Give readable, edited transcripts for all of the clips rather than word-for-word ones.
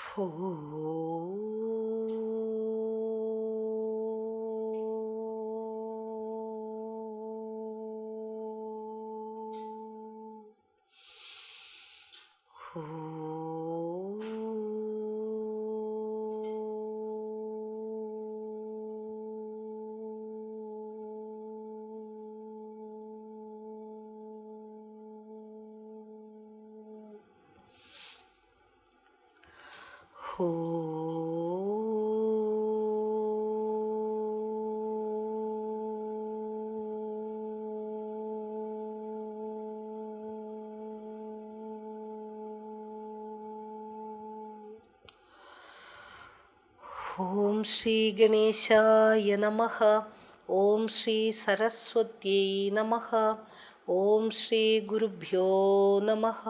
ഹോ ഹോ ഹോ ഓം ശ്രീ ഗണേശായ നമഃ. ഓം ശ്രീ സരസ്വത്यै നമഃ. ഓം ശ്രീ ഗുരുഭ്യോ നമഃ.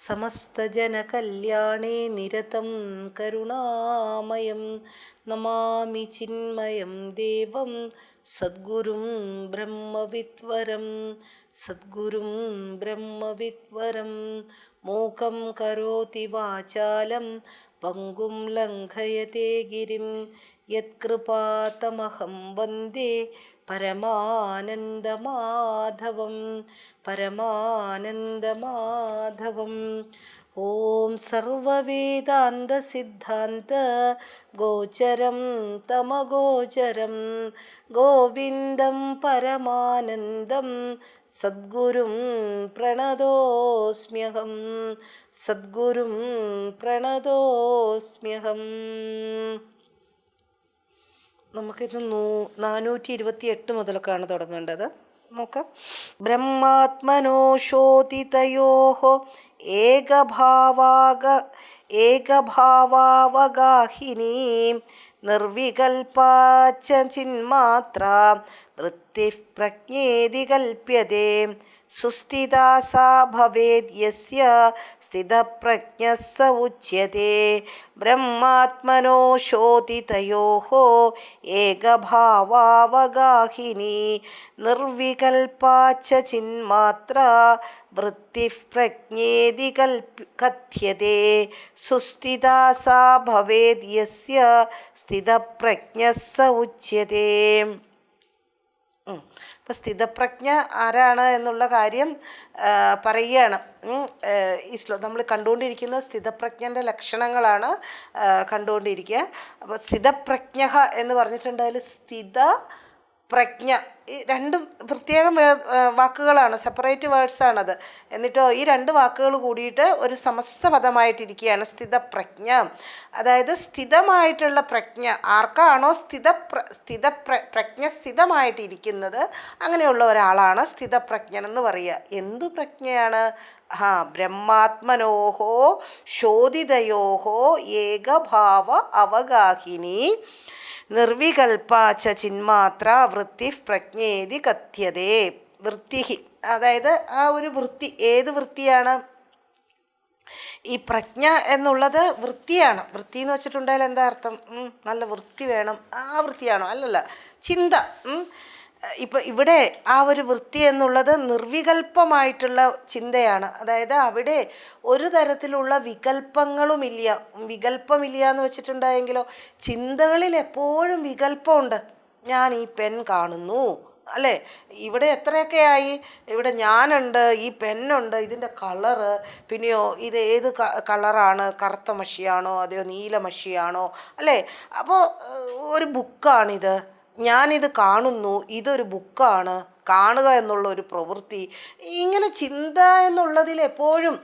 സമസ്തജനകല്യാണേ നിരതം കരുണാമയം നമാമി ചിന്മയം ദേവം സദ്ഗുരും ബ്രഹ്മവിദ്വരം. സദ്ഗുരും ബ്രഹ്മവിദ്വരം. മൂകം കരോതി വാചാലം പങ്കും ലംഘയത്തെ ഗിരിം. യത്കൃപാതമഹം വന്ദേ പരമാനന്ദമാധവം. പരമാനന്ദമാധവം. ഓം സർവവേദാന്ത സിദ്ധാന്ത ഗോചരം തമഗോചരം ഗോവിന്ദം പരമാനന്ദം സദ്ഗുരും പ്രണതോസ്മ്യഹം. സദ്ഗുരും പ്രണതോസ്മ്യഹം. നമുക്കിത് 428 മുതലൊക്കെയാണ് തുടങ്ങേണ്ടത്. നോക്കാം. ബ്രഹ്മാത്മനോ ശോതിതയോഃ ഏകഭാവാവഗാഹിനീ നിർവികൽപാ ച ചിന്മാത്രാ വൃത്തിഃ പ്രജ്ഞേതി കൽപ്യതേ. സുസ്ഥിതാ സാ ഭവേദ് യസ്യ സ്ഥിതപ്രജ്ഞഃ സ ഉച്യതേ. ബ്രഹ്മാത്മനോ ശോതിതയോഃ ഏകഭാവാവഗാഹിനീ നിർവികൽപാ ച ചിന്മാത്രാ വൃത്തിഃ പ്രജ്ഞേതി കഥ്യതേ. സുസ്ഥിതാ സാ ഭവേദ് യസ്യ സ്ഥിതപ്രജ്ഞഃ സ ഉച്യതേ. ഇപ്പം സ്ഥിതപ്രജ്ഞ ആരാണ് എന്നുള്ള കാര്യം പറയുകയാണ്. ഈ നമ്മൾ കണ്ടുകൊണ്ടിരിക്കുന്ന സ്ഥിതപ്രജ്ഞൻ്റെ ലക്ഷണങ്ങളാണ് കണ്ടുകൊണ്ടിരിക്കുക. അപ്പോൾ സ്ഥിതപ്രജ്ഞ എന്ന് പറഞ്ഞിട്ടുണ്ടെങ്കിൽ സ്ഥിതപ്രജ്ഞ ഈ രണ്ടും പ്രത്യേകം വാക്കുകളാണ്, സെപ്പറേറ്റ് വേർഡ്സാണത്. എന്നിട്ടോ ഈ രണ്ട് വാക്കുകൾ കൂടിയിട്ട് ഒരു സമസ്ത പദമായിട്ടിരിക്കുകയാണ് സ്ഥിതപ്രജ്ഞ. അതായത് സ്ഥിതമായിട്ടുള്ള പ്രജ്ഞ ആർക്കാണോ പ്രജ്ഞ സ്ഥിതമായിട്ടിരിക്കുന്നത് അങ്ങനെയുള്ള ഒരാളാണ് സ്ഥിതപ്രജ്ഞൻ എന്ന് പറയുക. എന്തു പ്രജ്ഞയാണ്? ബ്രഹ്മാത്മനോഹോ ശോധിതയോഹോ ഏകഭാവ അവഗാഹിനി നിർവികൽപാ ച ചിന്മാത്ര വൃത്തി പ്രജ്ഞേതി കഥ്യതേ. വൃത്തി, അതായത് ആ ഒരു വൃത്തി, ഏത് വൃത്തിയാണ്? ഈ പ്രജ്ഞ എന്നുള്ളത് വൃത്തിയാണ്. വൃത്തി എന്ന് വെച്ചിട്ടുണ്ടെങ്കിൽ എന്താ അർത്ഥം? നല്ല വൃത്തി വേണം, ആ വൃത്തിയാണോ? അല്ലല്ല, ചിന്ത. ഇപ്പം ഇവിടെ ആ ഒരു വൃത്തി എന്നുള്ളത് നിർവികൽപ്പമായിട്ടുള്ള ചിന്തയാണ്. അതായത് അവിടെ ഒരു തരത്തിലുള്ള വികല്പമില്ല എന്ന് വെച്ചിട്ടുണ്ടായെങ്കിലോ, ചിന്തകളിൽ എപ്പോഴും വികല്പമുണ്ട്. ഞാൻ ഈ പെൻ കാണുന്നു, അല്ലേ? ഇവിടെ എത്രയൊക്കെയായി, ഇവിടെ ഞാനുണ്ട്, ഈ പെന്നുണ്ട്, ഇതിൻ്റെ കളറ്, പിന്നെയോ ഇത് ഏത് കളറാണ്, കറുത്ത മഷിയാണോ അതെയോ നീല മഷിയാണോ, അല്ലേ? അപ്പോൾ ഒരു ബുക്കാണിത്, ഞാനിത് കാണുന്നു, ഇതൊരു ബുക്കാണ്, കാണുക എന്നുള്ള ഒരു പ്രവൃത്തി. ഇങ്ങനെ ചിന്ത എന്നുള്ളതിൽ എപ്പോഴും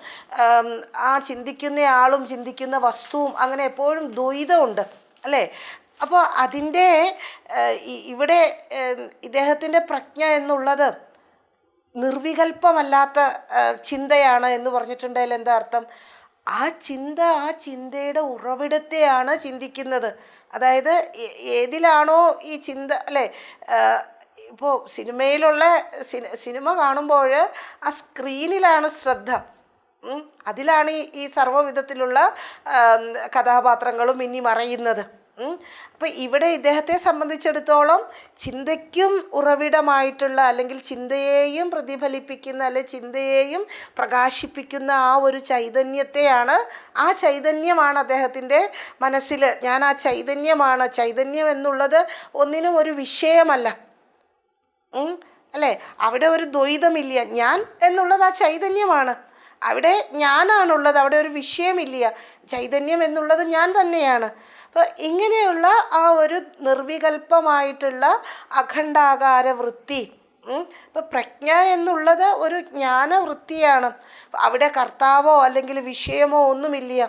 ആ ചിന്തിക്കുന്ന ആളും ചിന്തിക്കുന്ന വസ്തുവും അങ്ങനെ എപ്പോഴും ദ്വൈതമുണ്ട്, അല്ലേ? അപ്പോൾ അതിൻ്റെ ഇവിടെ ഇദ്ദേഹത്തിൻ്റെ പ്രജ്ഞ എന്നുള്ളത് നിർവികൽപ്പമല്ലാത്ത ചിന്തയാണ് എന്ന് പറഞ്ഞിട്ടുണ്ടെങ്കിൽ എന്താ അർത്ഥം? ആ ചിന്തയുടെ ഉറവിടത്തെയാണ് ചിന്തിക്കുന്നത്. അതായത് ഏതിലാണോ ഈ ചിന്ത, അല്ലേ? ഇപ്പോൾ സിനിമ കാണുമ്പോൾ ആ സ്ക്രീനിലാണ് ശ്രദ്ധ, അതിലാണ് ഈ സർവ്വവിധത്തിലുള്ള കഥാപാത്രങ്ങളും മിന്നി മറയുന്നത്. അപ്പം ഇവിടെ ഇദ്ദേഹത്തെ സംബന്ധിച്ചിടത്തോളം ചിന്തയ്ക്കും ഉറവിടമായിട്ടുള്ള, അല്ലെങ്കിൽ ചിന്തയെയും പ്രതിഫലിപ്പിക്കുന്ന, അല്ലെങ്കിൽ ചിന്തയെയും പ്രകാശിപ്പിക്കുന്ന ആ ഒരു ചൈതന്യത്തെയാണ്, ആ ചൈതന്യമാണ് അദ്ദേഹത്തിൻ്റെ മനസ്സിൽ. ഞാൻ ആ ചൈതന്യമാണ്. ചൈതന്യം എന്നുള്ളത് ഒന്നിനും ഒരു വിഷയമല്ല, അല്ലേ? അവിടെ ഒരു ദ്വൈതമില്ല. ഞാൻ എന്നുള്ളത് ആ ചൈതന്യമാണ്. അവിടെ ഞാനാണുള്ളത്, അവിടെ ഒരു വിഷയമില്ല. ചൈതന്യം എന്നുള്ളത് ഞാൻ തന്നെയാണ്. അപ്പോൾ ഇങ്ങനെയുള്ള ആ ഒരു നിർവികൽപ്പമായിട്ടുള്ള അഖണ്ഡാകാര വൃത്തി, ഇപ്പം പ്രജ്ഞ എന്നുള്ളത് ഒരു ജ്ഞാനവൃത്തിയാണ്. അവിടെ കർത്താവോ അല്ലെങ്കിൽ വിഷയമോ ഒന്നുമില്ല.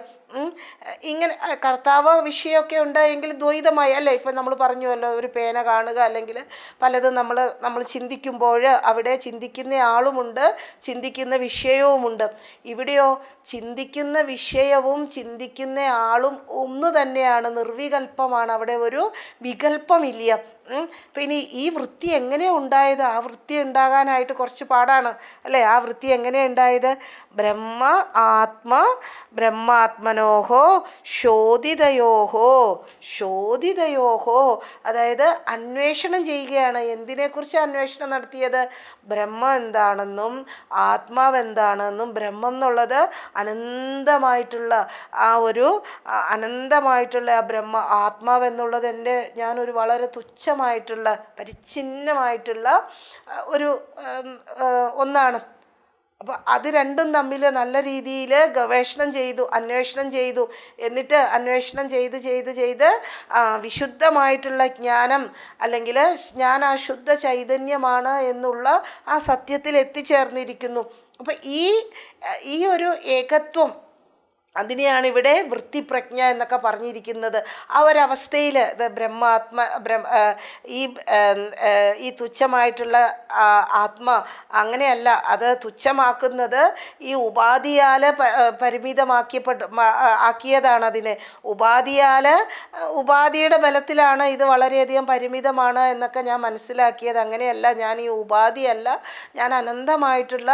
ഇങ്ങനെ കർത്താവോ വിഷയമൊക്കെ ഉണ്ടായെങ്കിൽ ദ്വൈതമായി, അല്ലേ? ഇപ്പം നമ്മൾ പറഞ്ഞുവല്ലോ, ഒരു പേന കാണുക, അല്ലെങ്കിൽ പലതും നമ്മൾ ചിന്തിക്കുമ്പോൾ അവിടെ ചിന്തിക്കുന്ന ആളുമുണ്ട്, ചിന്തിക്കുന്ന വിഷയവുമുണ്ട്. ഇവിടെയോ ചിന്തിക്കുന്ന വിഷയവും ചിന്തിക്കുന്ന ആളും ഒന്ന് തന്നെയാണ്, നിർവികൽപ്പമാണ്. അവിടെ ഒരു വികല്പമില്ല. പിന്നെ ഈ വൃത്തി എങ്ങനെ ഉണ്ടായത്? ആ വൃത്തി ഉണ്ടാകാനായിട്ട് കുറച്ച് പാടാണ്, അല്ലേ? ആ വൃത്തി എങ്ങനെയാണ് ഉണ്ടായത്? ബ്രഹ്മാത്മനോഹോ ശോധിതയോഹോ, അതായത് അന്വേഷണം ചെയ്യുകയാണ്. എന്തിനെക്കുറിച്ച് അന്വേഷണം നടത്തിയത്? ബ്രഹ്മം എന്താണെന്നും ആത്മാവ് എന്താണെന്നും, ബ്രഹ്മം എന്നുള്ളത് അനന്തമായിട്ടുള്ള ആ ഒരു അനന്തമായിട്ടുള്ള ആ ആത്മാവ് എന്നുള്ളത് ഞാനൊരു വളരെ തുച്ഛമായിട്ടുള്ള പരിച്ഛിന്നമായിട്ടുള്ള ഒരു ഒന്നാണ്. അപ്പോൾ അത് രണ്ടും തമ്മിൽ നല്ല രീതിയിൽ അന്വേഷണം ചെയ്തു. എന്നിട്ട് അന്വേഷണം ചെയ്ത് വിശുദ്ധമായിട്ടുള്ള ജ്ഞാനം, അല്ലെങ്കിൽ ഞാൻ ആ ശുദ്ധ ചൈതന്യമാണ് എന്നുള്ള ആ സത്യത്തിൽ എത്തിച്ചേർന്നിരിക്കുന്നു. അപ്പോൾ ഈ ഒരു ഏകത്വം, അതിനെയാണ് ഇവിടെ വൃത്തിപ്രജ്ഞ എന്നൊക്കെ പറഞ്ഞിരിക്കുന്നത്. ആ ഒരവസ്ഥയിൽ ഈ തുച്ഛമായിട്ടുള്ള ആത്മ അങ്ങനെയല്ല, അത് തുച്ഛമാക്കുന്നത് ഈ ഉപാധിയാൽ ആക്കിയതാണ് അതിനെ. ഉപാധിയുടെ ബലത്തിലാണ് ഇത് വളരെയധികം പരിമിതമാണ് എന്നൊക്കെ ഞാൻ മനസ്സിലാക്കിയത്. അങ്ങനെയല്ല, ഞാൻ ഈ ഉപാധിയല്ല, ഞാൻ അനന്തമായിട്ടുള്ള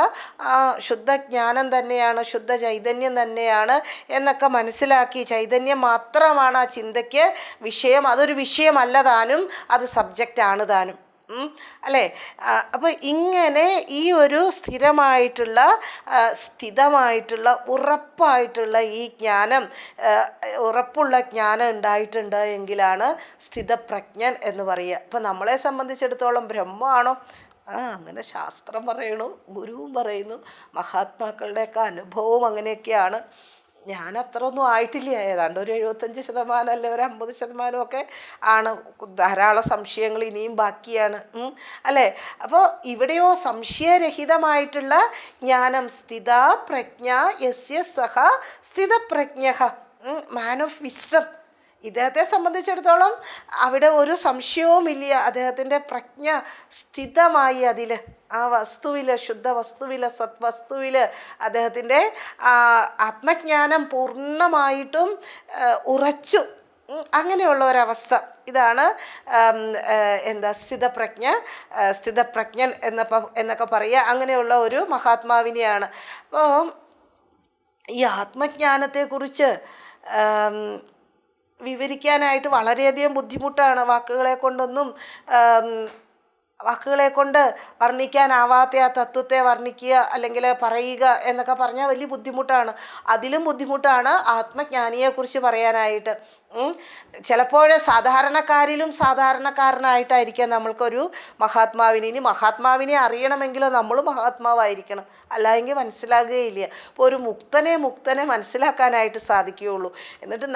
ആ ശുദ്ധജ്ഞാനം തന്നെയാണ്, ശുദ്ധ ചൈതന്യം തന്നെയാണ് എന്നൊക്കെ മനസ്സിലാക്കി. ചൈതന്യം മാത്രമാണ് ആ ചിന്തയ്ക്ക് വിഷയം, അതൊരു വിഷയമല്ല താനും, അത് സബ്ജക്റ്റാണ് താനും, അല്ലേ? അപ്പോൾ ഇങ്ങനെ ഈ ഒരു സ്ഥിതമായിട്ടുള്ള ഉറപ്പായിട്ടുള്ള ഈ ജ്ഞാനം, ഉറപ്പുള്ള ജ്ഞാനം ഉണ്ടായിട്ടുണ്ട് എങ്കിലാണ് സ്ഥിതപ്രജ്ഞൻ എന്ന് പറയുക. ഇപ്പം നമ്മളെ സംബന്ധിച്ചിടത്തോളം ബ്രഹ്മമാണോ? അങ്ങനെ ശാസ്ത്രം പറയണു, ഗുരുവും പറയുന്നു, മഹാത്മാക്കളുടെയൊക്കെ അനുഭവവും അങ്ങനെയൊക്കെയാണ്. ഞാൻ അത്ര ഒന്നും ആയിട്ടില്ല, ഏതാണ്ട് ഒരു 75% അല്ലെ ഒരു 50% ആണ്. ധാരാളം സംശയങ്ങൾ ഇനിയും ബാക്കിയാണ്, അല്ലേ? അപ്പോൾ ഇവിടെയോ സംശയരഹിതമായിട്ടുള്ള ജ്ഞാനം, സ്ഥിതപ്രജ്ഞ യസ്യ സഹ സ്ഥിതപ്രജ്ഞ, മാൻ ഓഫ് വിസ്ഡം. ഇദ്ദേഹത്തെ സംബന്ധിച്ചിടത്തോളം അവിടെ ഒരു സംശയവുമില്ല. അദ്ദേഹത്തിൻ്റെ പ്രജ്ഞ സ്ഥിതമായി അതിൽ, ആ വസ്തുവിൽ, ശുദ്ധ വസ്തുവിൽ, സത്വസ്തുവിൽ അദ്ദേഹത്തിൻ്റെ ആത്മജ്ഞാനം പൂർണ്ണമായിട്ടും ഉറച്ചു. അങ്ങനെയുള്ള ഒരവസ്ഥ, ഇതാണ് സ്ഥിതപ്രജ്ഞൻ എന്നൊക്കെ പറയുക. അങ്ങനെയുള്ള ഒരു മഹാത്മാവിനെയാണ്. അപ്പോൾ ഈ ആത്മജ്ഞാനത്തെക്കുറിച്ച് വിവരിക്കാനായിട്ട് വളരെയധികം ബുദ്ധിമുട്ടാണ്. വാക്കുകളെ കൊണ്ട് വർണ്ണിക്കാനാവാത്ത ആ തത്വത്തെ വർണ്ണിക്കുക അല്ലെങ്കിൽ പറയുക എന്നൊക്കെ പറഞ്ഞാൽ വലിയ ബുദ്ധിമുട്ടാണ്. അതിലും ബുദ്ധിമുട്ടാണ് ആത്മജ്ഞാനിയെക്കുറിച്ച് പറയാനായിട്ട്. ചിലപ്പോൾ സാധാരണക്കാരിലും സാധാരണക്കാരനായിട്ടായിരിക്കാം നമ്മൾക്കൊരു മഹാത്മാവിനെ. ഇനി മഹാത്മാവിനെ അറിയണമെങ്കിൽ നമ്മൾ മഹാത്മാവായിരിക്കണം, അല്ലായെങ്കിൽ മനസ്സിലാകുകയില്ല. അപ്പോൾ ഒരു മുക്തനെ മനസ്സിലാക്കാനായിട്ട് സാധിക്കുകയുള്ളൂ. എന്നിട്ട്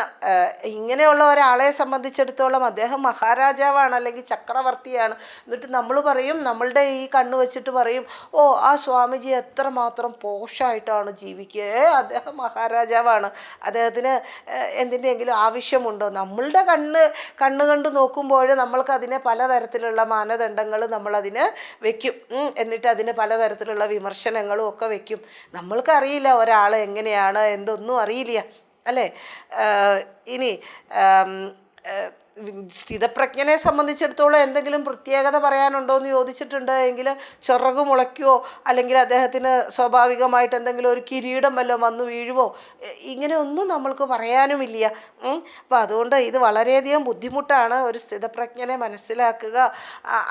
ഇങ്ങനെയുള്ള ഒരാളെ സംബന്ധിച്ചിടത്തോളം അദ്ദേഹം മഹാരാജാവാണ്, അല്ലെങ്കിൽ ചക്രവർത്തിയാണ്. എന്നിട്ട് നമ്മൾ പറയും, നമ്മളുടെ ഈ കണ്ണ് വെച്ചിട്ട് പറയും, ഓ ആ സ്വാമിജി എത്രമാത്രം പോഷായിട്ടാണ് ജീവിക്കുക, അദ്ദേഹം മഹാരാജാവാണ്, അദ്ദേഹത്തിന് എന്തിൻ്റെയെങ്കിലും ആവശ്യമുണ്ടോ? നമ്മളുടെ കണ്ണ് കണ്ട് നോക്കുമ്പോൾ നമ്മൾക്കതിനെ പലതരത്തിലുള്ള മാനദണ്ഡങ്ങൾ നമ്മളതിന് വയ്ക്കും. എന്നിട്ട് അതിന് പലതരത്തിലുള്ള വിമർശനങ്ങളും ഒക്കെ വയ്ക്കും. നമ്മൾക്കറിയില്ല ഒരാൾ എങ്ങനെയാണ്, എന്തൊന്നും അറിയില്ല, അല്ലേ? ഇനി സ്ഥിതപ്രജ്ഞനെ സംബന്ധിച്ചിടത്തോളം എന്തെങ്കിലും പ്രത്യേകത പറയാനുണ്ടോ എന്ന് ചോദിച്ചിട്ടുണ്ട് എങ്കിൽ ചിറക് മുളയ്ക്കുവോ അല്ലെങ്കിൽ അദ്ദേഹത്തിന് സ്വാഭാവികമായിട്ട് എന്തെങ്കിലും ഒരു കിരീടം വല്ലതും വന്നു വീഴുവോ, ഇങ്ങനെ ഒന്നും നമ്മൾക്ക് പറയാനുമില്ല. അപ്പോൾ അതുകൊണ്ട് ഇത് വളരെയധികം ബുദ്ധിമുട്ടാണ്. ഒരു സ്ഥിതപ്രജ്ഞനെ മനസ്സിലാക്കുക,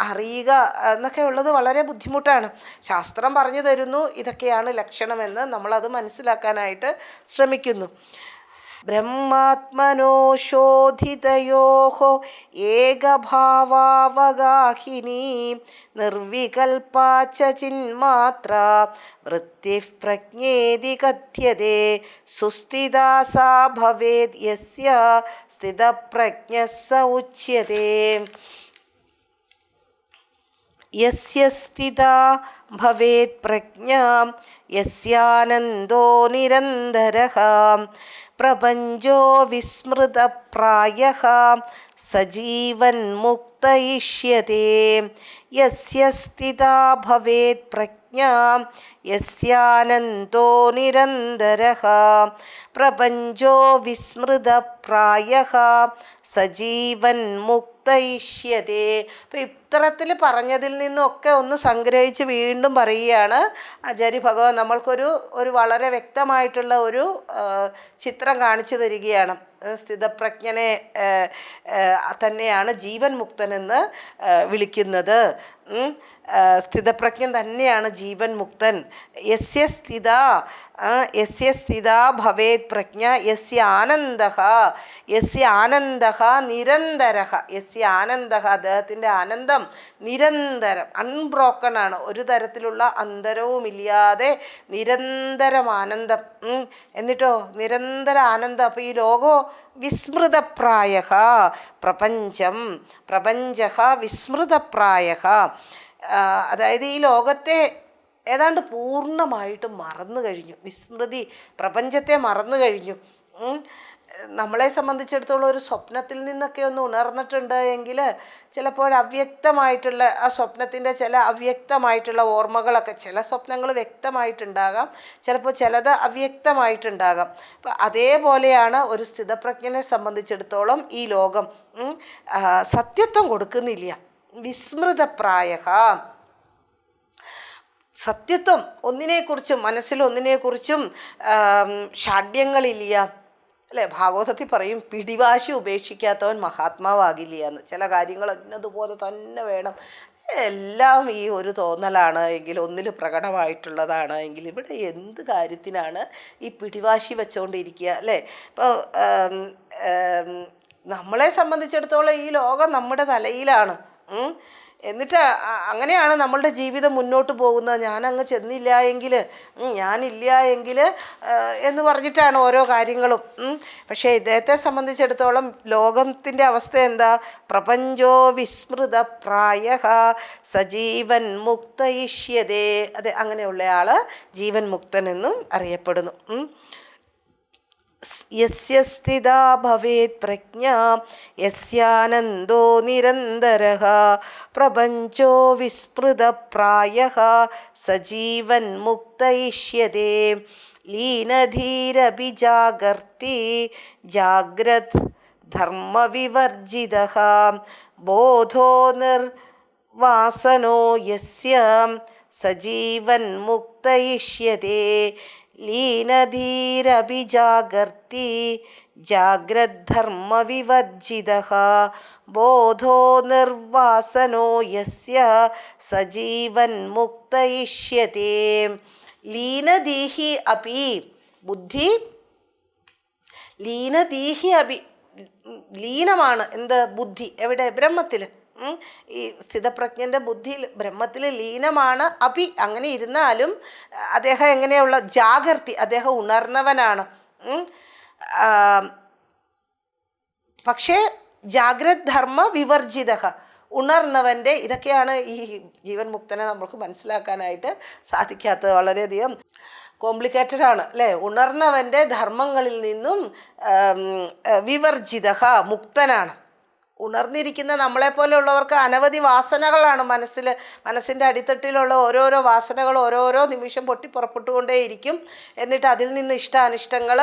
അറിയുക എന്നൊക്കെ ഉള്ളത് വളരെ ബുദ്ധിമുട്ടാണ്. ശാസ്ത്രം പറഞ്ഞു തരുന്നു ഇതൊക്കെയാണ് ലക്ഷണമെന്ന്, നമ്മളത് മനസ്സിലാക്കാനായിട്ട് ശ്രമിക്കുന്നു. ബ്രഹ്മാത്മനോ ശോധിതയോഃ ഏകഭാവാവഗാഹിനി നിർവികൽപാ ച ചിന്മാത്ര വൃത്തിഃ പ്രജ്ഞേതി കഥ്യതേ സുസ്ഥിതാ സാ ഭവേത് യസ്യ സ്ഥിതപ്രജ്ഞഃ സ ഉച്യതേ. യസ്യ സ്ഥിതാ ഭവേത് പ്രജ്ഞാ യസ്യാനന്ദോ നിരന്തരഃ പ്രപഞ്ചോ വിസ്മൃതപ്രായഃ സജീവന്മുക്തയിഷ്യതേ. യസ്യ സ്ഥിതാ ഭവേത് പ്രജ്ഞാ യസ്യാനന്ദോ നിരന്തരഃ പ്രപഞ്ചോ വിസ്മൃതപ്രായഃ സജീവന്മുക്തയിഷ്യതേ. അപ്പോൾ ഇത്തരത്തിൽ പറഞ്ഞതിൽ നിന്നൊക്കെ ഒന്ന് സംഗ്രഹിച്ച് വീണ്ടും പറയുകയാണ് ആചാര്യ ഭഗവാൻ. നമ്മൾക്കൊരു വളരെ വ്യക്തമായിട്ടുള്ള ഒരു ചിത്രം കാണിച്ചു തരികയാണ്. സ്ഥിതപ്രജ്ഞനെ തന്നെയാണ് ജീവൻ മുക്തനെന്ന് വിളിക്കുന്നത്. സ്ഥിതപ്രജ്ഞൻ തന്നെയാണ് ജീവൻ മുക്തൻ. യസ്യ സ്ഥിതാ ഭവേത് പ്രജ്ഞ യസ്യ ആനന്ദഃ നിരന്തരഃ. യസ്യ ആനന്ദഃ, അദ്ദേഹത്തിൻ്റെ ആനന്ദം നിരന്തരം അൺബ്രോക്കൺ ആണ്, ഒരു തരത്തിലുള്ള അന്തരവുമില്ലാതെ നിരന്തരം ആനന്ദം. എന്നിട്ടോ നിരന്തര ആനന്ദം. അപ്പോൾ ഈ ലോകോ വിസ്മൃതപ്രായഃ പ്രപഞ്ചഃ വിസ്മൃതപ്രായഃ. അതായത് ഈ ലോകത്തെ ഏതാണ്ട് പൂർണ്ണമായിട്ടും മറന്നു കഴിഞ്ഞു. വിസ്മൃതി, പ്രപഞ്ചത്തെ മറന്നു കഴിഞ്ഞു. നമ്മളെ സംബന്ധിച്ചിടത്തോളം ഒരു സ്വപ്നത്തിൽ നിന്നൊക്കെ ഒന്ന് ഉണർന്നിട്ടുണ്ട് എങ്കിൽ ചിലപ്പോൾ അവ്യക്തമായിട്ടുള്ള ആ സ്വപ്നത്തിൻ്റെ ചില അവ്യക്തമായിട്ടുള്ള ഓർമ്മകളൊക്കെ, ചില സ്വപ്നങ്ങൾ വ്യക്തമായിട്ടുണ്ടാകാം, ചിലപ്പോൾ ചിലത് അവ്യക്തമായിട്ടുണ്ടാകാം. അപ്പം അതേപോലെയാണ് ഒരു സ്ഥിതപ്രജ്ഞനെ സംബന്ധിച്ചിടത്തോളം ഈ ലോകം സത്യത്വം കൊടുക്കുന്നില്ല. വിസ്മൃതപ്രായഃ, സത്യത്വം ഒന്നിനെക്കുറിച്ചും മനസ്സിൽ ഒന്നിനെക്കുറിച്ചും ഷാഢ്യങ്ങളില്ല, അല്ലേ? ഭാഗവതത്തിൽ പറയും പിടിവാശി ഉപേക്ഷിക്കാത്തവൻ മഹാത്മാവാകില്ല എന്ന്. ചില കാര്യങ്ങൾ ഇന്നതുപോലെ തന്നെ വേണം, എല്ലാം ഈ ഒരു തോന്നലാണ് എങ്കിൽ, ഒന്നിൽ പ്രകടമായിട്ടുള്ളതാണ് എങ്കിൽ, ഇവിടെ എന്ത് കാര്യത്തിനാണ് ഈ പിടിവാശി വെച്ചുകൊണ്ടിരിക്കുക, അല്ലേ? ഇപ്പോൾ നമ്മളെ സംബന്ധിച്ചിടത്തോളം ഈ ലോകം നമ്മുടെ തലയിലാണ്. എന്നിട്ട് അങ്ങനെയാണ് നമ്മളുടെ ജീവിതം മുന്നോട്ട് പോകുന്നത്. ഞാനങ്ങ് ചെന്നില്ല എങ്കിൽ, ഞാനില്ല എങ്കിൽ എന്ന് പറഞ്ഞിട്ടാണ് ഓരോ കാര്യങ്ങളും. പക്ഷേ ഇദ്ദേഹത്തെ സംബന്ധിച്ചിടത്തോളം ലോകത്തിൻ്റെ അവസ്ഥ എന്താ? പ്രപഞ്ചോ വിസ്മൃതപ്രായഃ സജീവൻ മുക്തയിഷ്യതേ. അതെ, അങ്ങനെയുള്ള ആൾ ജീവൻ മുക്തനെന്നും അറിയപ്പെടുന്നു. യസ്യ സ്ഥിതാ ഭവേത് പ്രജ്ഞാ യസ്യാനന്ദോ നിരന്തരഃ പ്രപഞ്ചോ വിസ്മൃതപ്രായഃ സജീവൻ മുക്തയിഷ്യതേ. ലീനധീരപി ജാഗർത്തി ജാഗ്രത് ധർമ്മവിവർജിതഃ ബോധോ നിർവാസനോ യസ്യ സജീവൻ മുക്തയിഷ്യതേ. ലീനധീരപി ജാഗർത്തി ജാഗ്രദ്ധർമ്മവിവർജിതഃ ബോധോ നിർവാസനോ യസ്യ സജീവൻ മുക്തയിഷ്യതേ. ലീനദീഹി അപി, ബുദ്ധി ലീനദീഹി അപി, ലീനമാണ്. എന്ത്? ബുദ്ധി. എവിടെ? ബ്രഹ്മത്തിൽ. ഈ സ്ഥിതപ്രജ്ഞൻ്റെ ബുദ്ധി ബ്രഹ്മത്തിൽ ലീനമാണ്. അപി, അങ്ങനെ ഇരുന്നാലും അദ്ദേഹം എങ്ങനെയുള്ള ജാഗർത്തി, അദ്ദേഹം ഉണർന്നവനാണ്. പക്ഷേ ജാഗ്രത് ധർമ്മ വിവർജിതഃ, ഉണർന്നവൻ്റെ, ഇതൊക്കെയാണ് ഈ ജീവൻ മുക്തനെ നമുക്ക് മനസ്സിലാക്കാനായിട്ട് സാധിക്കാത്തത്. വളരെയധികം കോംപ്ലിക്കേറ്റഡ് ആണ്, അല്ലേ? ഉണർന്നവൻ്റെ ധർമ്മങ്ങളിൽ നിന്നും വിവർജിതഃ, മുക്തനാണ്. ഉണർന്നിരിക്കുന്ന നമ്മളെപ്പോലെയുള്ളവർക്ക് അനവധി വാസനകളാണ് മനസ്സിൻ്റെ അടിത്തട്ടിലുള്ള ഓരോരോ വാസനകൾ ഓരോരോ നിമിഷം പൊട്ടിപ്പുറപ്പെട്ടുകൊണ്ടേയിരിക്കും. എന്നിട്ട് അതിൽ നിന്ന് ഇഷ്ടാനിഷ്ടങ്ങൾ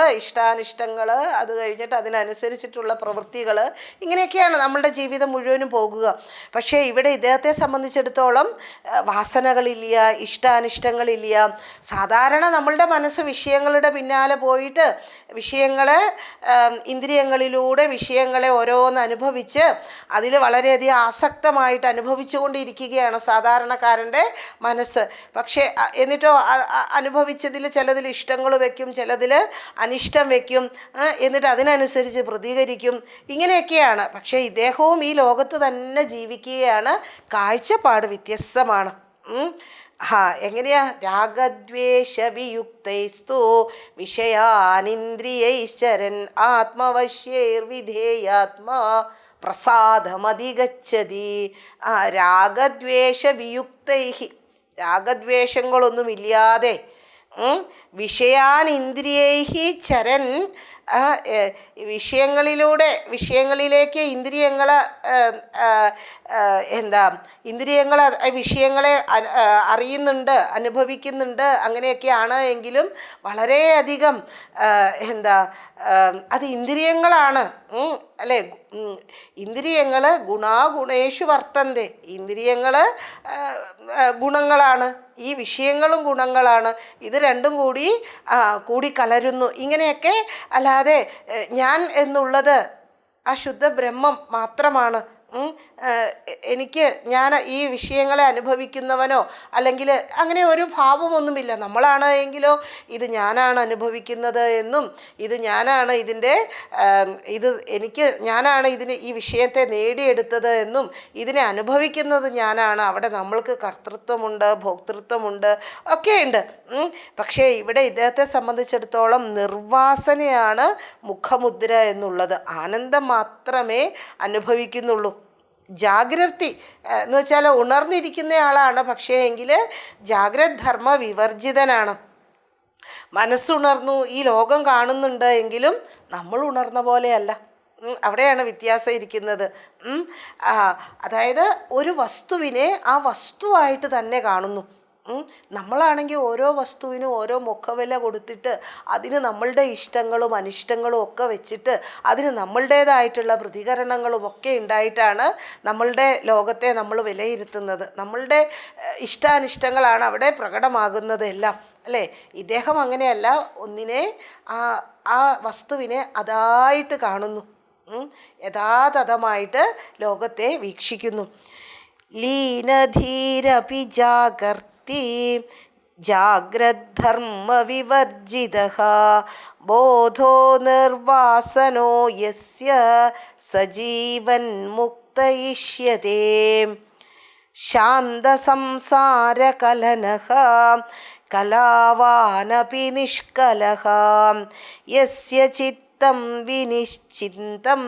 അത് കഴിഞ്ഞിട്ട് അതിനനുസരിച്ചിട്ടുള്ള പ്രവൃത്തികൾ, ഇങ്ങനെയൊക്കെയാണ് നമ്മളുടെ ജീവിതം മുഴുവനും പോകുക. പക്ഷേ ഇവിടെ ഇദ്ദേഹത്തെ സംബന്ധിച്ചിടത്തോളം വാസനകളില്ല, ഇഷ്ടാനിഷ്ടങ്ങളില്ല. സാധാരണ നമ്മളുടെ മനസ്സ് വിഷയങ്ങളുടെ പിന്നാലെ പോയിട്ട് ഇന്ദ്രിയങ്ങളിലൂടെ വിഷയങ്ങളെ ഓരോന്ന് അനുഭവിച്ച് അതിൽ വളരെയധികം ആസക്തമായിട്ട് അനുഭവിച്ചുകൊണ്ടിരിക്കുകയാണ് സാധാരണക്കാരൻ്റെ മനസ്സ്. പക്ഷേ എന്നിട്ടോ അനുഭവിച്ചതിൽ ചിലതിൽ ഇഷ്ടങ്ങൾ വയ്ക്കും, ചിലതിൽ അനിഷ്ടം വയ്ക്കും, എന്നിട്ട് അതിനനുസരിച്ച് പ്രതികരിക്കും. ഇങ്ങനെയൊക്കെയാണ്. പക്ഷേ ഇദ്ദേഹവും ഈ ലോകത്ത് തന്നെ ജീവിക്കുകയാണ്. കാഴ്ചപ്പാട് വ്യത്യസ്തമാണ്. എങ്ങനെയാ? രാഗദ്വേഷവിയുക്തൈസ്തു വിഷയാനിന്ദ്രിയൈശ്ചരൻ ആത്മവശ്യേർവിധേയാത്മാ പ്രസാദമധിഗച്ഛതി. രാഗദ്വേഷവിയുക്തൈ, രാഗദ്വേഷങ്ങളൊന്നുമില്ലാതെ വിഷയാനിന്ദ്രിയൈ ചരൻ, വിഷയങ്ങളിലേക്ക് വിഷയങ്ങളെ അറിയുന്നുണ്ട്, അനുഭവിക്കുന്നുണ്ട്. അങ്ങനെയൊക്കെയാണ് എങ്കിലും വളരെയധികം അത് ഇന്ദ്രിയങ്ങളാണ്, അല്ലേ? ഇന്ദ്രിയങ്ങൾ ഗുണാഗുണേഷു വർത്തന്തെ. ഇന്ദ്രിയങ്ങൾ ഗുണങ്ങളാണ്, ഈ വിഷയങ്ങളും ഗുണങ്ങളാണ്. ഇത് രണ്ടും കൂടി കലരുന്നു. ഇങ്ങനെയൊക്കെ അല്ലാതെ ഞാൻ എന്നുള്ളത് ആ ശുദ്ധ ബ്രഹ്മം മാത്രമാണ്. ഞാൻ ഈ വിഷയങ്ങളെ അനുഭവിക്കുന്നവനോ അല്ലെങ്കിൽ അങ്ങനെ ഒരു ഭാവമൊന്നുമില്ല. നമ്മളാണെങ്കിലോ ഇത് ഞാനാണ് അനുഭവിക്കുന്നത് എന്നും ഇത് ഞാനാണ് ഞാനാണ് ഈ വിഷയത്തെ നേടിയെടുത്തത് എന്നും ഇതിനെ അനുഭവിക്കുന്നത് ഞാനാണ്. അവിടെ നമ്മൾക്ക് കർത്തൃത്വമുണ്ട്, ഭോക്തൃത്വമുണ്ട്, ഒക്കെയുണ്ട്. പക്ഷേ ഇവിടെ ഇദ്ദേഹത്തെ സംബന്ധിച്ചിടത്തോളം നിർവാസനയാണ് മുഖമുദ്ര എന്നുള്ളത്. ആനന്ദം മാത്രമേ അനുഭവിക്കുന്നുള്ളൂ. ജാഗ്രതി എന്ന് വെച്ചാൽ ഉണർന്നിരിക്കുന്ന ആളാണ്, പക്ഷേ എങ്കിൽ ജാഗ്രധർമ്മ വിവർജിതനാണ്. മനസ്സുണർന്നു, ഈ ലോകം കാണുന്നുണ്ട് എങ്കിലും നമ്മൾ ഉണർന്ന പോലെയല്ല. അവിടെയാണ് വ്യത്യാസം ഇരിക്കുന്നത്. അതായത് ഒരു വസ്തുവിനെ ആ വസ്തുവായിട്ട് തന്നെ കാണുന്നു. നമ്മളാണെങ്കിൽ ഓരോ വസ്തുവിനും ഓരോ മുഖവില കൊടുത്തിട്ട് അതിന് നമ്മളുടെ ഇഷ്ടങ്ങളും അനിഷ്ടങ്ങളും ഒക്കെ വെച്ചിട്ട് അതിന് നമ്മളുടേതായിട്ടുള്ള പ്രതികരണങ്ങളും ഒക്കെ ഉണ്ടായിട്ടാണ് നമ്മളുടെ ലോകത്തെ നമ്മൾ വിലയിരുത്തുന്നത്. നമ്മളുടെ ഇഷ്ടാനിഷ്ടങ്ങളാണ് അവിടെ പ്രകടമാകുന്നത് എല്ലാം, അല്ലേ? ഇദ്ദേഹം അങ്ങനെയല്ല, ഒന്നിനെ ആ വസ്തുവിനെ അതായിട്ട് കാണുന്നു, യഥാതഥമായിട്ട് ലോകത്തെ വീക്ഷിക്കുന്നു. ലീനധീരപി ജാഗർത്തി ജാഗ്രദ്ധർമ്മ വിവർജിതഃ ബോധോ നിർവാസനോ യസ്യ സജീവൻ മുക്തയിഷ്യതേ ശാന്തസംസാരകലനഃ കലാവാനപി നിഷ്കലഃ യസ്യ ചിത്തം വിനിശ്ചിന്തം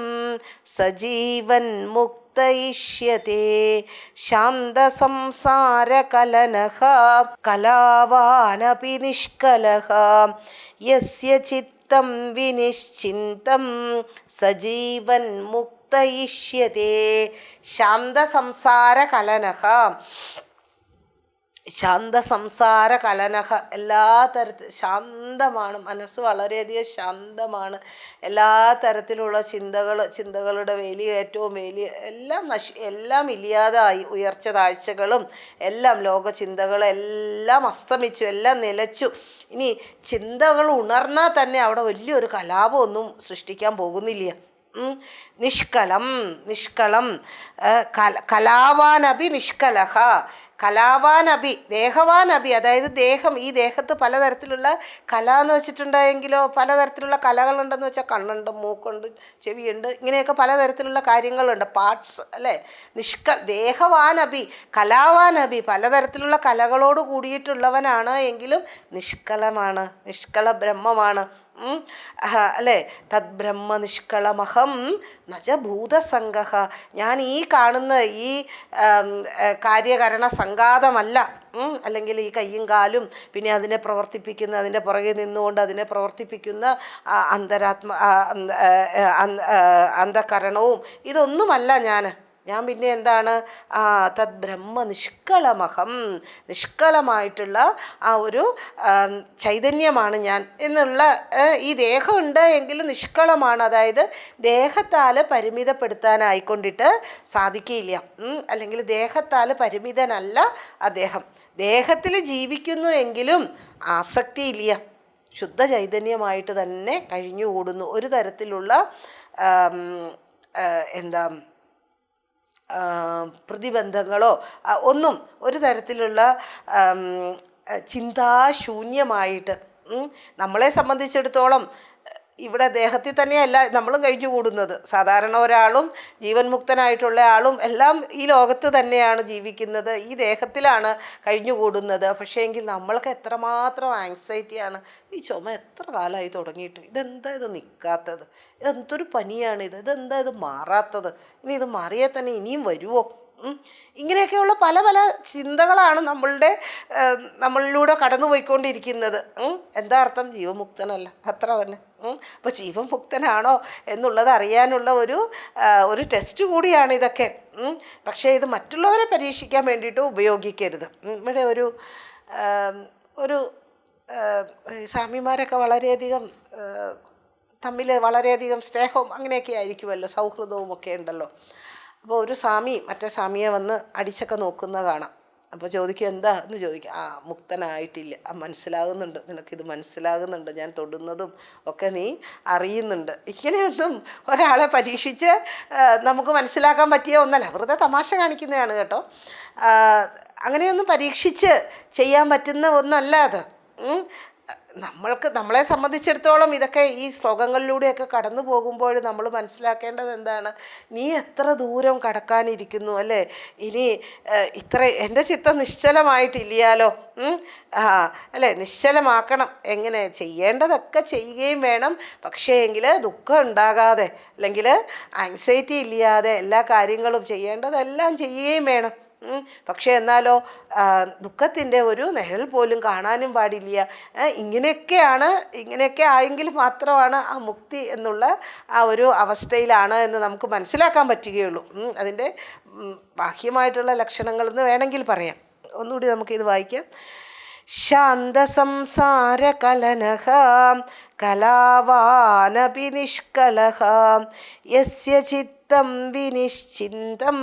സജീവൻ മുക്തയിഷ്യതേ ശാന്തസംസാരകലനഃ കലാവാനപി നിഷ്കലഃ യസ്യ ചിത്തം വിനിശ്ചിന്തം സജീവൻ മുക്തയിഷ്യതേ. ശാന്തസംസാരകലനഃ, ശാന്തസംസാരകലനഃ, എല്ലാ ശാന്തമാണ് മനസ്സ്, വളരെയധികം ശാന്തമാണ്. എല്ലാ തരത്തിലുള്ള ചിന്തകളുടെ ഏറ്റവും വലിയ എല്ലാം ഇല്ലാതായി. ഉയർച്ച താഴ്ചകളും എല്ലാം, ലോകചിന്തകളെല്ലാം അസ്തമിച്ചു, എല്ലാം നിലച്ചു. ഇനി ചിന്തകൾ ഉണർന്നാൽ തന്നെ അവിടെ വലിയൊരു കലാപമൊന്നും സൃഷ്ടിക്കാൻ പോകുന്നില്ല. നിഷ്കളം കലാവാനപി നിഷ്കലഃ, കലാവാനപി ദേഹവാനപി, അതായത് ഈ ദേഹത്ത് പലതരത്തിലുള്ള കല എന്ന് വെച്ചിട്ടുണ്ടെങ്കിലോ പലതരത്തിലുള്ള കലകളുണ്ടെന്ന് വെച്ചാൽ കണ്ണുണ്ട്, മൂക്കുണ്ട്, ചെവിയുണ്ട്, ഇങ്ങനെയൊക്കെ പലതരത്തിലുള്ള കാര്യങ്ങളുണ്ട്, പാർട്സ്, അല്ലേ? ദേഹവാനപി കലാവാനപി, പലതരത്തിലുള്ള കലകളോട് കൂടിയിട്ടുള്ളവനാണ് എങ്കിലും നിഷ്കളമാണ്, നിഷ്കള ബ്രഹ്മമാണ്. അല്ലേ? തദ് ബ്രഹ്മ നിഷ്കളമഹം നച ഭൂതസംഗ. ഞാൻ ഈ കാണുന്ന ഈ കാര്യകരണ സംഘാതമല്ല, അല്ലെങ്കിൽ ഈ കയ്യും കാലും പിന്നെ അതിനെ പ്രവർത്തിപ്പിക്കുന്ന, അതിൻ്റെ പുറകെ നിന്നുകൊണ്ട് അതിനെ പ്രവർത്തിപ്പിക്കുന്ന അന്ധകരണവും ഇതൊന്നുമല്ല ഞാൻ പിന്നെ എന്താണ്? തദ് ബ്രഹ്മ നിഷ്കളമഹം, നിഷ്കളമായിട്ടുള്ള ആ ഒരു ചൈതന്യമാണ് ഞാൻ എന്നുള്ള ഈ ദേഹമുണ്ട് എങ്കിലും നിഷ്കളമാണ്. അതായത് ദേഹത്താൽ പരിമിതപ്പെടുത്താനായിക്കൊണ്ടിട്ട് സാധിക്കില്ല, അല്ലെങ്കിൽ ദേഹത്താൽ പരിമിതനല്ല അദ്ദേഹം. ദേഹത്തിൽ ജീവിക്കുന്നു എങ്കിലും ആസക്തിയില്ല, ശുദ്ധ ചൈതന്യമായിട്ട് തന്നെ കഴിഞ്ഞുകൂടുന്നു. ഒരു തരത്തിലുള്ള പ്രതിബന്ധങ്ങളോ ഒന്നും, ഒരു തരത്തിലുള്ള ചിന്താശൂന്യമായിട്ട്. നമ്മളെ സംബന്ധിച്ചിടത്തോളം ഇവിടെ ദേഹത്തിൽ തന്നെയല്ല നമ്മളും കഴിഞ്ഞു കൂടുന്നത്. സാധാരണ ഒരാളും ജീവൻ മുക്തനായിട്ടുള്ള ആളും എല്ലാം ഈ ലോകത്ത് തന്നെയാണ് ജീവിക്കുന്നത്, ഈ ദേഹത്തിലാണ് കഴിഞ്ഞുകൂടുന്നത്. പക്ഷേ എങ്കിൽ നമ്മൾക്ക് എത്രമാത്രം ആങ്സൈറ്റിയാണ്. ഈ ചുമ എത്ര കാലമായി തുടങ്ങിയിട്ട്, ഇതെന്താ ഇത് നിൽക്കാത്തത്, ഇതെന്തൊരു പനിയാണിത്, ഇതെന്താ ഇത് മാറാത്തത്, ഇനി ഇത് മാറിയാൽ തന്നെ ഇനിയും വരുമോ? ഇങ്ങനെയൊക്കെയുള്ള പല പല ചിന്തകളാണ് നമ്മളിലൂടെ കടന്നു പോയിക്കൊണ്ടിരിക്കുന്നത്. എന്താ അർത്ഥം? ജീവമുക്തനല്ല, അത്ര തന്നെ. അപ്പോൾ ജീവമുക്തനാണോ എന്നുള്ളത് അറിയാനുള്ള ഒരു ടെസ്റ്റ് കൂടിയാണ് ഇതൊക്കെ. പക്ഷേ ഇത് മറ്റുള്ളവരെ പരീക്ഷിക്കാൻ വേണ്ടിയിട്ട് ഉപയോഗിക്കരുത്. ഇവിടെ ഒരു സ്വാമിമാരൊക്കെ വളരെയധികം തമ്മിൽ വളരെയധികം സ്നേഹവും അങ്ങനെയൊക്കെ ആയിരിക്കുമല്ലോ, സൗഹൃദവും ഒക്കെ ഉണ്ടല്ലോ. അപ്പോൾ ഒരു സ്വാമി മറ്റേ സ്വാമിയെ വന്ന് അടിച്ചൊക്കെ നോക്കുന്നത് കാണാം. അപ്പോൾ ചോദിക്കും, എന്താ എന്ന് ചോദിക്കും. മുക്തനായിട്ടില്ല, മനസ്സിലാകുന്നുണ്ട്, നിനക്കിത് മനസ്സിലാകുന്നുണ്ട്, ഞാൻ തൊടുന്നതും ഒക്കെ നീ അറിയുന്നുണ്ട്. ഇങ്ങനെയൊന്നും ഒരാളെ പരീക്ഷിച്ച് നമുക്ക് മനസ്സിലാക്കാൻ പറ്റിയ ഒന്നല്ല, വെറുതെ തമാശ കാണിക്കുന്നതാണ് കേട്ടോ. അങ്ങനെയൊന്നും പരീക്ഷിച്ച് ചെയ്യാൻ പറ്റുന്ന ഒന്നല്ല അത്. നമ്മളെ സംബന്ധിച്ചിടത്തോളം ഇതൊക്കെ ഈ ശ്ലോകങ്ങളിലൂടെയൊക്കെ കടന്നു പോകുമ്പോൾ നമ്മൾ മനസ്സിലാക്കേണ്ടത് എന്താണ്? നീ എത്ര ദൂരം കടക്കാനിരിക്കുന്നു, അല്ലേ? ഇനി എൻ്റെ ചിത്തം നിശ്ചലമായിട്ടില്ലയാലോ, അല്ലേ? നിശ്ചലമാക്കണം. എങ്ങനെ? ചെയ്യേണ്ടതൊക്കെ ചെയ്യുകയും വേണം, പക്ഷേ എങ്കിൽ ദുഃഖം ഉണ്ടാകാതെ, അല്ലെങ്കിൽ ആങ്സൈറ്റി ഇല്ലാതെ എല്ലാ കാര്യങ്ങളും ചെയ്യേണ്ടതെല്ലാം ചെയ്യുകയും വേണം. പക്ഷേ എന്നാലോ ദുഃഖത്തിൻ്റെ ഒരു നിഴൽ പോലും കാണാനും പാടില്ല. ഇങ്ങനെയൊക്കെ ആയെങ്കിൽ മാത്രമാണ് ആ മുക്തി എന്നുള്ള ആ ഒരു അവസ്ഥയിലാണ് എന്ന് നമുക്ക് മനസ്സിലാക്കാൻ പറ്റുകയുള്ളൂ. അതിൻ്റെ ബാഹ്യമായിട്ടുള്ള ലക്ഷണങ്ങളെന്ന് വേണമെങ്കിൽ പറയാം. ഒന്നുകൂടി നമുക്കിത് വായിക്കാം. ശാന്തസംസാരകലനഃ കലാവാനപി നിഷ്കലഃ യസ്യ ചിത്തം വിനിശ്ചിന്തം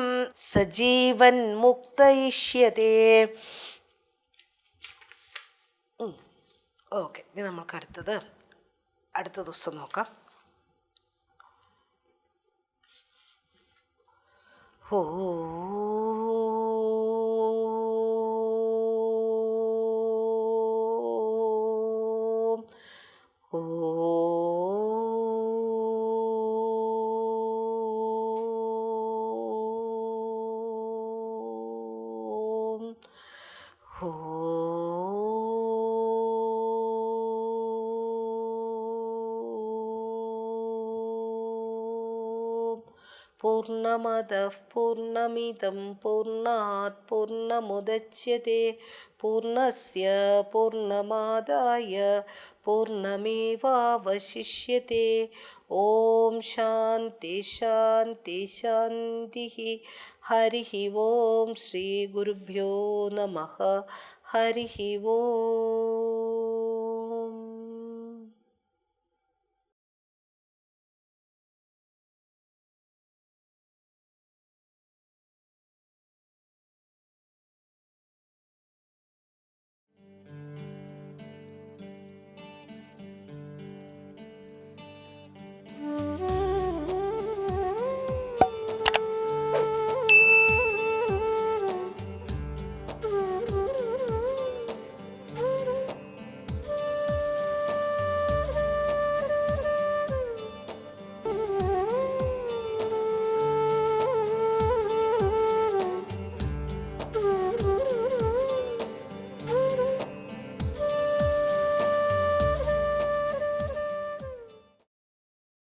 സജീവൻ മുക്തയിഷ്യതേ. ഓക്കെ, ഇനി നമുക്ക് അടുത്ത ദിവസം നോക്കാം. പൂർണ്ണമദഃ പൂർണ്ണമിദം പൂർണ്ണാത് പൂർണ്ണമുദച്യത്തെ പൂർണ്ണസ്യ പൂർണ്ണമാദായ പൂർണ്ണമേവാവശിഷ്യത്തെ. ഓം ശാന്തി ശാന്തി ശാന്തി. ഹരി ഓം ശ്രീ ഗുരുഭ്യോ നമഃ. ഹരി ഓം.